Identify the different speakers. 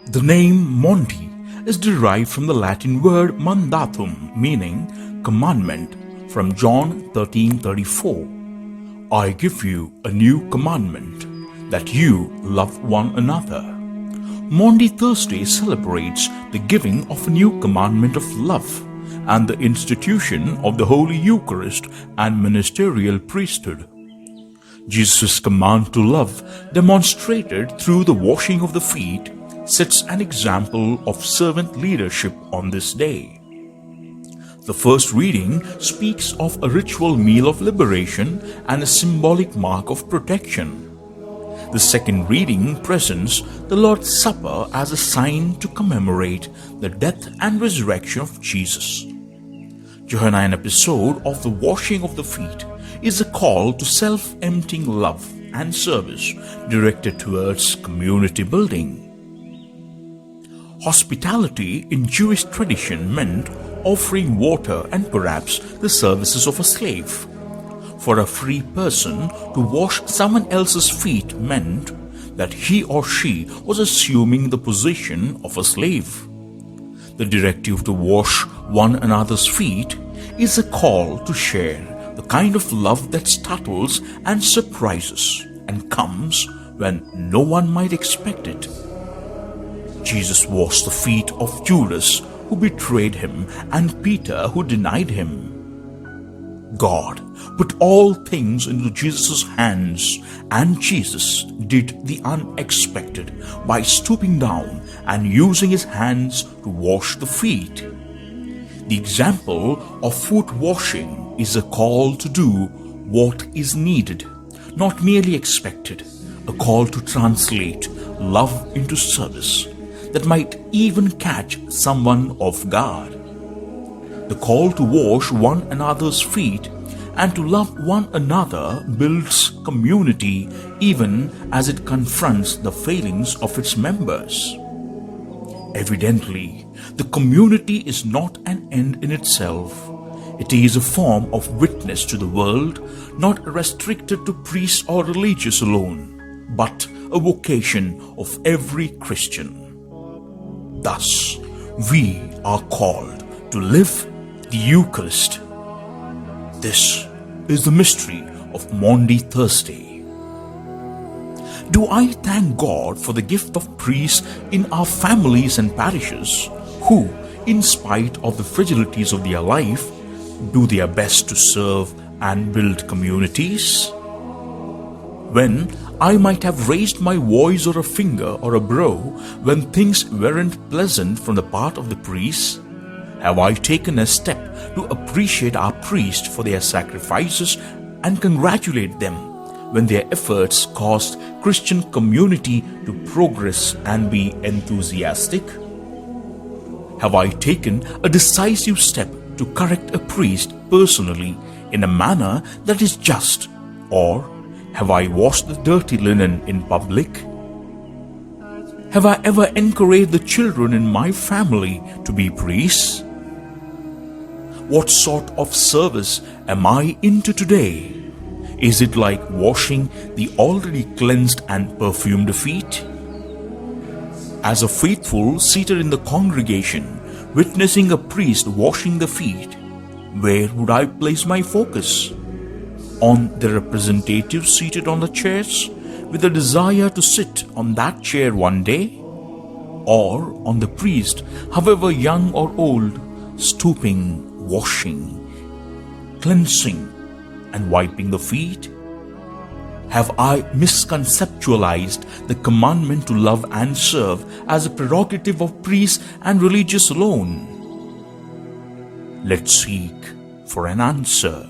Speaker 1: The name Maundy is derived from the Latin word mandatum, meaning commandment, from John 13:34. I give you a new commandment, that you love one another. Maundy Thursday celebrates the giving of a new commandment of love and the institution of the Holy Eucharist and Ministerial Priesthood. Jesus' command to love, demonstrated through the washing of the feet, sets an example of servant leadership on this day. The first reading speaks of a ritual meal of liberation and a symbolic mark of protection. The second reading presents the Lord's Supper as a sign to commemorate the death and resurrection of Jesus. Johannine episode of the washing of the feet is a call to self-emptying love and service directed towards community building. Hospitality in Jewish tradition meant offering water and perhaps the services of a slave. For a free person to wash someone else's feet meant that he or she was assuming the position of a slave. The directive to wash one another's feet is a call to share the kind of love that startles and surprises and comes when no one might expect it. Jesus washed the feet of Judas, who betrayed him, and Peter, who denied him. God put all things into Jesus' hands, and Jesus did the unexpected by stooping down and using his hands to wash the feet. The example of foot washing is a call to do what is needed, not merely expected, a call to translate love into service that might even catch someone off guard. The call to wash one another's feet and to love one another builds community even as it confronts the failings of its members. Evidently, the community is not an end in itself. It is a form of witness to the world, not restricted to priests or religious alone, but a vocation of every Christian. Thus, we are called to live the Eucharist. This is the mystery of Maundy Thursday. Do I thank God for the gift of priests in our families and parishes who, in spite of the fragilities of their life, do their best to serve and build communities? When I might have raised my voice or a finger or a brow when things weren't pleasant from the part of the priests, have I taken a step to appreciate our priests for their sacrifices and congratulate them when their efforts caused Christian community to progress and be enthusiastic? Have I taken a decisive step to correct a priest personally in a manner that is just, or have I washed the dirty linen in public? Have I ever encouraged the children in my family to be priests? What sort of service am I into today? Is it like washing the already cleansed and perfumed feet? As a faithful seated in the congregation, witnessing a priest washing the feet, where would I place my focus? On the representatives seated on the chairs with a desire to sit on that chair one day? Or on the priest, however young or old, stooping, washing, cleansing, and wiping the feet? Have I misconceptualized the commandment to love and serve as a prerogative of priests and religious alone? Let's seek for an answer.